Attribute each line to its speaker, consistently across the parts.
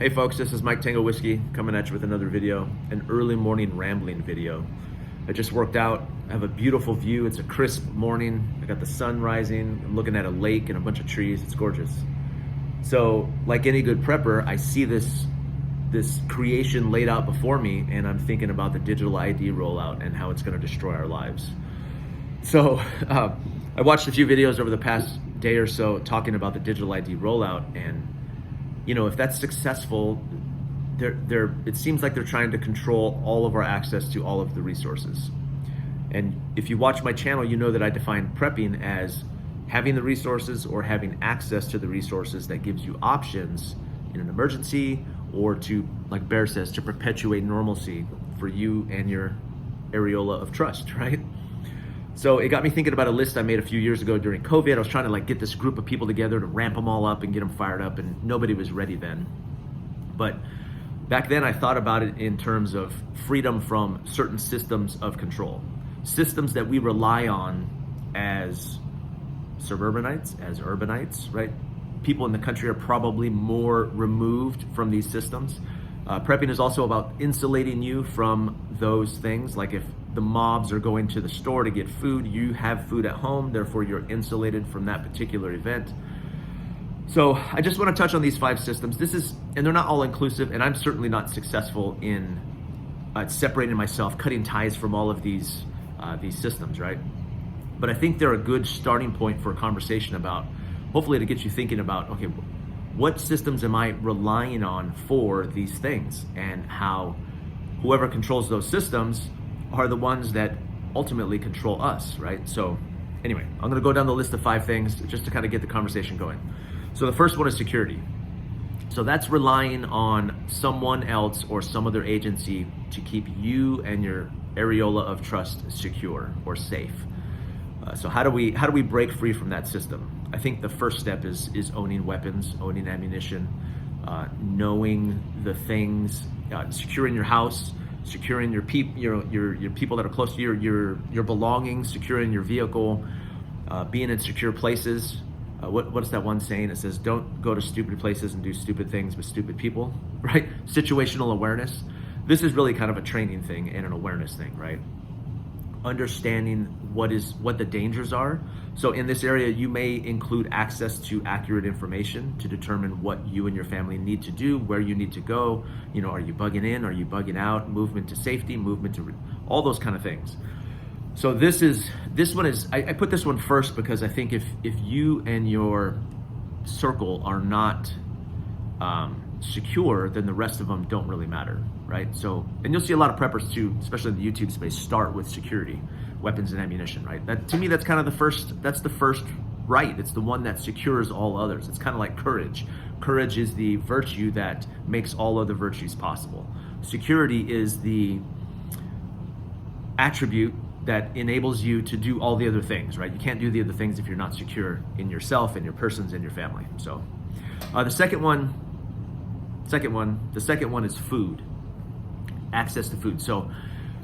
Speaker 1: Hey folks, this is Mike Tango Whiskey coming at you with another video, an early morning rambling video. I just worked out, I have a beautiful view, it's a crisp morning, I got the sun rising, I'm looking at a lake and a bunch of trees, it's gorgeous. So like any good prepper, I see this creation laid out before me and I'm thinking about the digital ID rollout and how it's gonna destroy our lives. So I watched a few videos over the past day or so talking about the digital ID rollout, and you know, if that's successful, it seems like they're trying to control all of our access to all of the resources. And if you watch my channel, you know that I define prepping as having the resources or having access to the resources that gives you options in an emergency, or to, like Bear says, to perpetuate normalcy for you and your areola of trust, right? So it got me thinking about a list I made a few years ago during COVID. I was trying to get this group of people together to ramp them all up and get them fired up, and nobody was ready then. But back then I thought about it in terms of freedom from certain systems of control. Systems that we rely on as suburbanites, as urbanites, right? People in the country are probably more removed from these systems. Prepping is also about insulating you from those things. Like if the mobs are going to the store to get food, you have food at home, therefore you're insulated from that particular event. So I just want to touch on these 5 systems. And they're not all inclusive, and I'm certainly not successful in separating myself, cutting ties from all of these systems, right? But I think they're a good starting point for a conversation about, hopefully to get you thinking about, okay, what systems am I relying on for these things, and how whoever controls those systems are the ones that ultimately control us, right? So anyway, I'm gonna go down the list of 5 things just to kind of get the conversation going. So the first one is security. So that's relying on someone else or some other agency to keep you and your areola of trust secure or safe. So how do we break free from that system? I think the first step is owning weapons, owning ammunition, knowing the things, securing your house, securing your people that are close to your belongings, securing your vehicle, being in secure places. What is that one saying? It says, don't go to stupid places and do stupid things with stupid people, right? Situational awareness. This is really kind of a training thing and an awareness thing, right? Understanding what the dangers are. So in this area, you may include access to accurate information to determine what you and your family need to do, where you need to go. You know, are you bugging in? Are you bugging out? Movement to safety, movement to all those kind of things. So this one is, I put this one first because I think if you and your circle are not secure, then the rest of them don't really matter, right? So, and you'll see a lot of preppers too, especially in the YouTube space, start with security, weapons and ammunition, right? That, to me, that's kind of that's the first right. It's the one that secures all others. It's kind of like courage. Courage is the virtue that makes all other virtues possible. Security is the attribute that enables you to do all the other things, right? You can't do the other things if you're not secure in yourself and your persons and your family. So the second one is food, access to food. So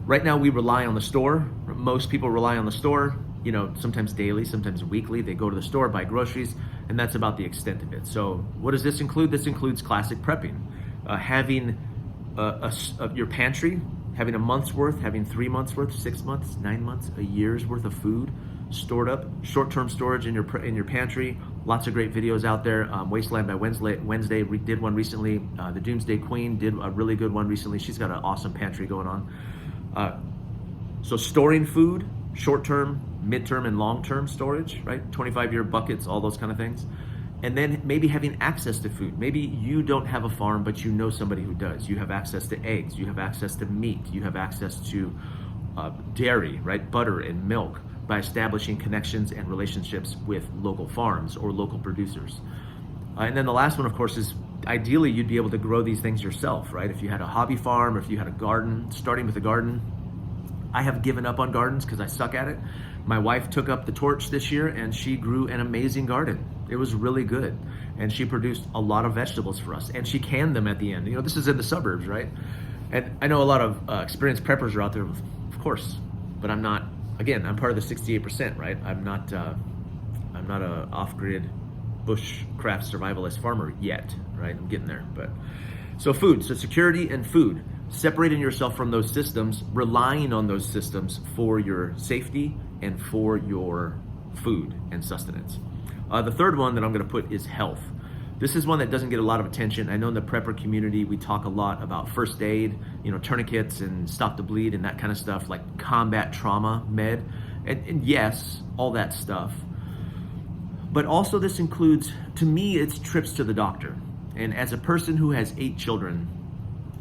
Speaker 1: right now we rely on the store. Most people rely on the store, you know, sometimes daily, sometimes weekly. They go to the store, buy groceries, and that's about the extent of it. So what does this include? This includes classic prepping, having your pantry, having a month's worth, having 3 months worth, 6 months, 9 months, a year's worth of food stored up, short-term storage in your pantry. Lots of great videos out there. Wasteland by Wednesday did one recently. The Doomsday Queen did a really good one recently. She's got an awesome pantry going on. So storing food, short-term, mid-term, and long-term storage, right? 25-year buckets, all those kind of things. And then maybe having access to food. Maybe you don't have a farm, but you know somebody who does. You have access to eggs, you have access to meat, you have access to dairy, right? Butter and milk, by establishing connections and relationships with local farms or local producers. And then the last one, of course, is ideally you'd be able to grow these things yourself, right? If you had a hobby farm, or if you had a garden, starting with a garden. I have given up on gardens because I suck at it. My wife took up the torch this year and she grew an amazing garden. It was really good. And she produced a lot of vegetables for us, and she canned them at the end. You know, this is in the suburbs, right? And I know a lot of experienced preppers are out there, of course, but I'm not. Again, I'm part of the 68%, right? I'm not a off-grid bushcraft survivalist farmer yet, right? I'm getting there, but So food, so security and food, separating yourself from those systems, relying on those systems for your safety and for your food and sustenance. The third one that I'm going to put is health. This is one that doesn't get a lot of attention. I know in the prepper community, we talk a lot about first aid, tourniquets and stop the bleed and that kind of stuff, like combat trauma med. And yes, all that stuff. But also this includes, to me, it's trips to the doctor. And as a person who has 8 children,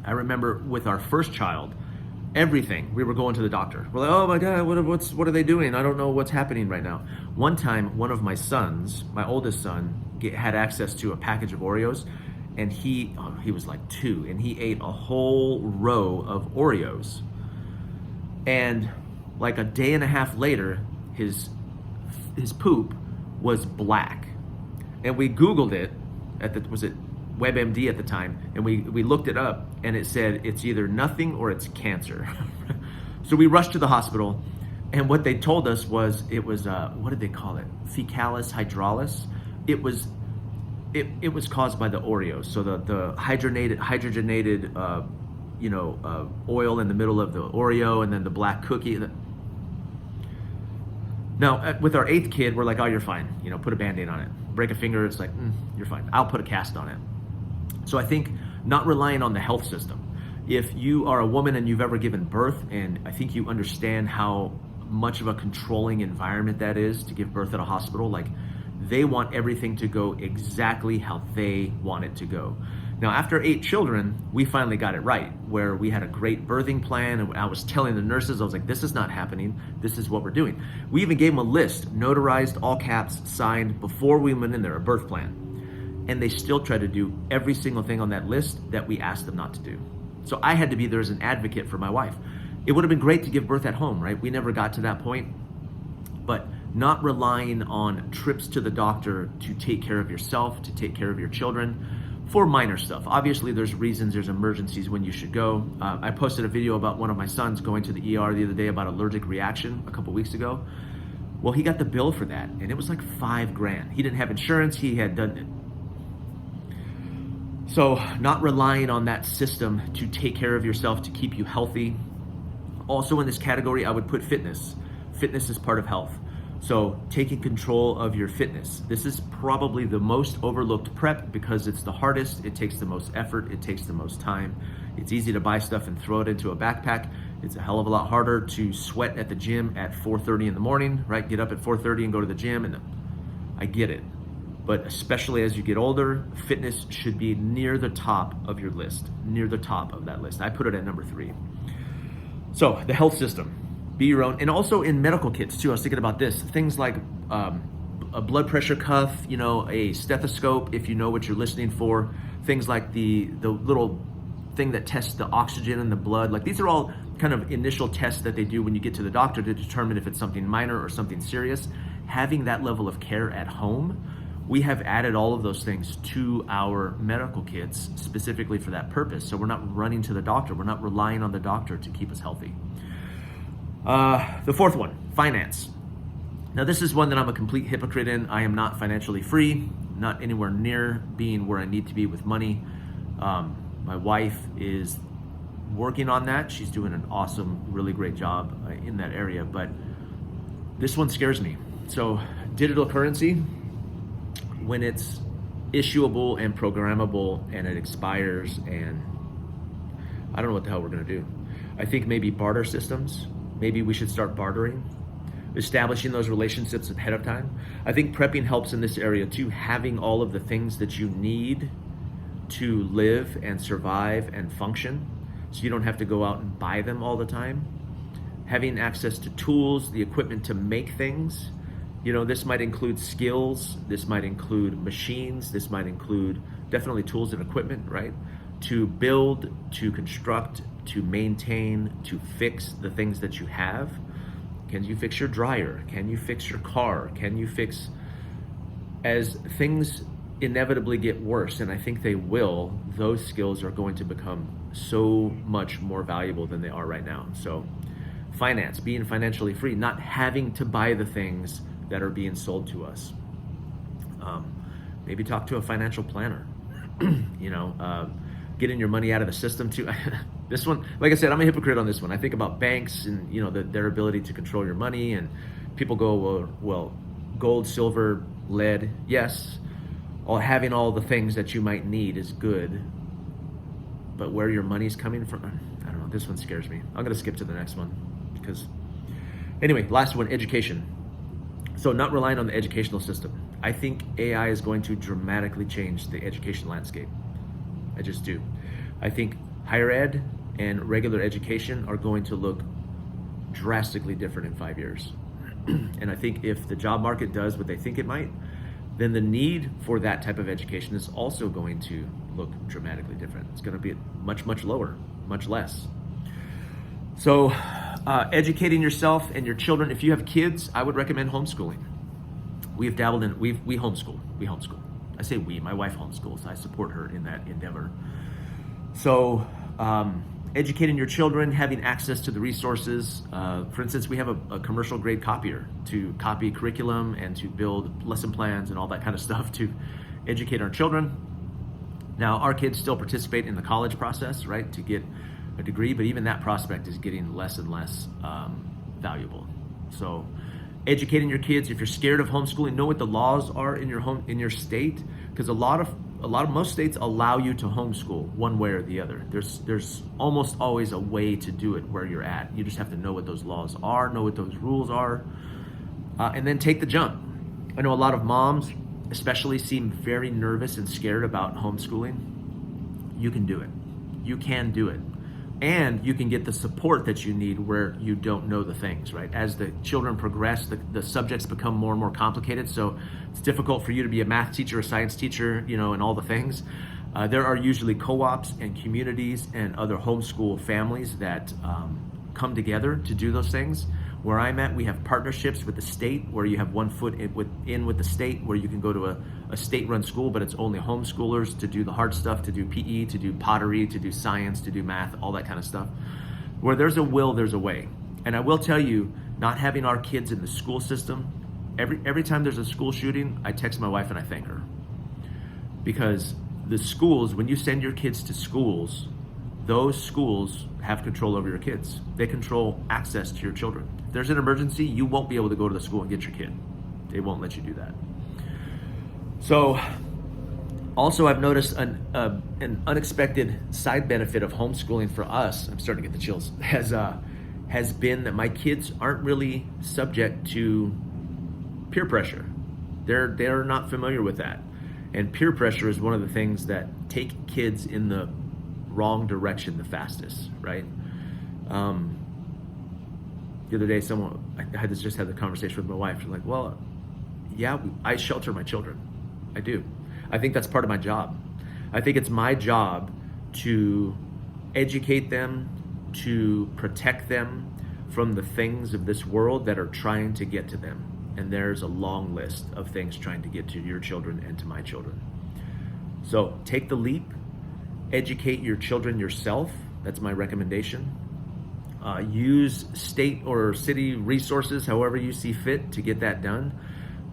Speaker 1: I remember with our first child, everything, we were going to the doctor. We're like, oh my God, what are they doing? I don't know what's happening right now. One time, one of my sons, my oldest son, had access to a package of Oreos, and he was like 2, and he ate a whole row of Oreos. And like a day and a half later, his poop was black. And we Googled it was it WebMD at the time, and we looked it up, and it said it's either nothing or it's cancer. So we rushed to the hospital, and what they told us was it was what did they call it? Fecalis hydralis. It was caused by the Oreos. So the hydrogenated oil in the middle of the Oreo, and then the black cookie. Now, with our 8th kid, we're like, oh, you're fine. Put a Band-Aid on it. Break a finger, it's like, you're fine. I'll put a cast on it. So I think not relying on the health system. If you are a woman and you've ever given birth, and I think you understand how much of a controlling environment that is to give birth at a hospital, like they want everything to go exactly how they want it to go. Now, after 8 children, we finally got it right, where we had a great birthing plan, and I was telling the nurses, I was like, this is not happening, this is what we're doing. We even gave them a list, notarized, all caps, signed, before we went in there, a birth plan. And they still tried to do every single thing on that list that we asked them not to do. So I had to be there as an advocate for my wife. It would have been great to give birth at home, right? We never got to that point, but not relying on trips to the doctor to take care of yourself, to take care of your children, for minor stuff. Obviously, there's reasons, there's emergencies when you should go. I posted a video about one of my sons going to the ER the other day about allergic reaction a couple weeks ago. Well, he got the bill for that, and it was like $5,000. He didn't have insurance, he had done it. So not relying on that system to take care of yourself, to keep you healthy. Also in this category, I would put fitness. Fitness is part of health. So taking control of your fitness. This is probably the most overlooked prep because it's the hardest, it takes the most effort, it takes the most time. It's easy to buy stuff and throw it into a backpack. It's a hell of a lot harder to sweat at the gym at 4:30 in the morning, right? Get up at 4:30 and go to the gym, and I get it. But especially as you get older, fitness should be near the top of your list, near the top of that list. I put it at number 3. So the health system, be your own. And also in medical kits too, I was thinking about this. Things like a blood pressure cuff, a stethoscope, if you know what you're listening for. Things like the little thing that tests the oxygen in the blood. Like these are all kind of initial tests that they do when you get to the doctor to determine if it's something minor or something serious. Having that level of care at home, we have added all of those things to our medical kits specifically for that purpose. So we're not running to the doctor. We're not relying on the doctor to keep us healthy. The fourth one, finance. Now this is one that I'm a complete hypocrite in. I am not financially free, not anywhere near being where I need to be with money. My wife is working on that. She's doing an awesome, really great job in that area, but this one scares me. So digital currency, when it's issuable and programmable and it expires, and I don't know what the hell we're gonna do. I think maybe barter systems, maybe we should start bartering, establishing those relationships ahead of time. I think prepping helps in this area too, having all of the things that you need to live and survive and function, so you don't have to go out and buy them all the time. Having access to tools, the equipment to make things. This might include skills, this might include machines, this might include definitely tools and equipment, right? To build, to construct, to maintain, to fix the things that you have. Can you fix your dryer? Can you fix your car? Can you fix, as things inevitably get worse, and I think they will, those skills are going to become so much more valuable than they are right now. So finance, being financially free, not having to buy the things that are being sold to us. Maybe talk to a financial planner. getting your money out of the system too. This one, like I said, I'm a hypocrite on this one. I think about banks and their ability to control your money, and people go, well, gold, silver, lead, yes, having all the things that you might need is good, but where your money's coming from, I don't know. This one scares me. I'm gonna skip to the next one because, anyway, last one, education. So not relying on the educational system. I think AI is going to dramatically change the education landscape. I just do. I think higher ed and regular education are going to look drastically different in 5 years. And I think if the job market does what they think it might, then the need for that type of education is also going to look dramatically different. It's going to be much, much lower, much less. So educating yourself and your children, if you have kids, I would recommend homeschooling. We homeschool. I say we, my wife homeschools. I support her in that endeavor. So educating your children, having access to the resources. For instance, we have a commercial grade copier to copy curriculum and to build lesson plans and all that kind of stuff to educate our children. Now, our kids still participate in the college process, right, to get a degree, but even that prospect is getting less and less valuable. So educating your kids, if you're scared of homeschooling, know what the laws are in your state, because most states allow you to homeschool one way or the other. There's almost always a way to do it where you're at. You just have to know what those laws are, know what those rules are, and then take the jump. I know a lot of moms especially seem very nervous and scared about homeschooling. You can do it. You can do it. And you can get the support that you need where you don't know the things, right? As the children progress, the subjects become more and more complicated. So it's difficult for you to be a math teacher, a science teacher, and all the things. There are usually co-ops and communities and other homeschool families that come together to do those things. Where I'm at, we have partnerships with the state where you have one foot in with the state, where you can go to a state-run school, but it's only homeschoolers to do the hard stuff, to do PE, to do pottery, to do science, to do math, all that kind of stuff. Where there's a will, there's a way. And I will tell you, not having our kids in the school system, every time there's a school shooting, I text my wife and I thank her. Because the schools, when you send your kids to schools, those schools have control over your kids. They control access to your children. If there's an emergency, you won't be able to go to the school and get your kid. They won't let you do that. So, also I've noticed an unexpected side benefit of homeschooling for us, I'm starting to get the chills, has been that my kids aren't really subject to peer pressure. They're not familiar with that. And peer pressure is one of the things that take kids in the wrong direction the fastest, right? The other day, I just had the conversation with my wife. She's like, well, yeah, I shelter my children. I do. I think that's part of my job. I think it's my job to educate them, to protect them from the things of this world that are trying to get to them. And there's a long list of things trying to get to your children and to my children. So take the leap, educate your children yourself. That's my recommendation. Use state or city resources, however you see fit, to get that done.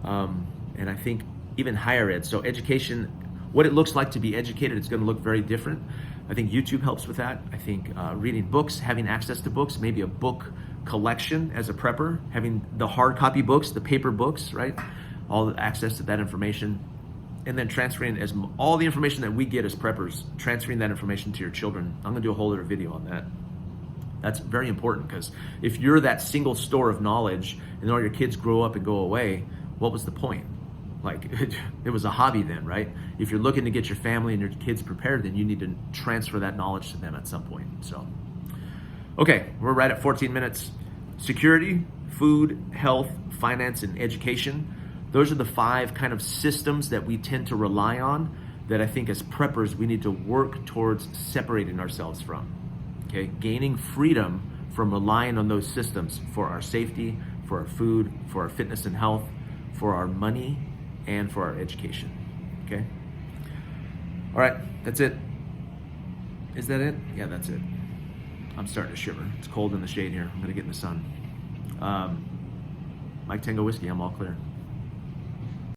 Speaker 1: And I think even higher ed, so education, what it looks like to be educated, it's going to look very different. I think YouTube helps with that. I think reading books, having access to books, maybe a book collection as a prepper, having the hard copy books, the paper books, right? All the access to that information, and then transferring all the information that we get as preppers, transferring that information to your children. I'm gonna do a whole other video on that. That's very important, because if you're that single store of knowledge and all your kids grow up and go away, what was the point? Like, it was a hobby then, right? If you're looking to get your family and your kids prepared, then you need to transfer that knowledge to them at some point. So, okay, we're right at 14 minutes. Security, food, health, finance, and education. Those are the 5 kind of systems that we tend to rely on that I think as preppers we need to work towards separating ourselves from. Okay, gaining freedom from relying on those systems for our safety, for our food, for our fitness and health, for our money, and for our education. Okay? All right, that's it. Is that it? Yeah, that's it. I'm starting to shiver. It's cold in the shade here. I'm gonna get in the sun. Mike Tango Whiskey, I'm all clear.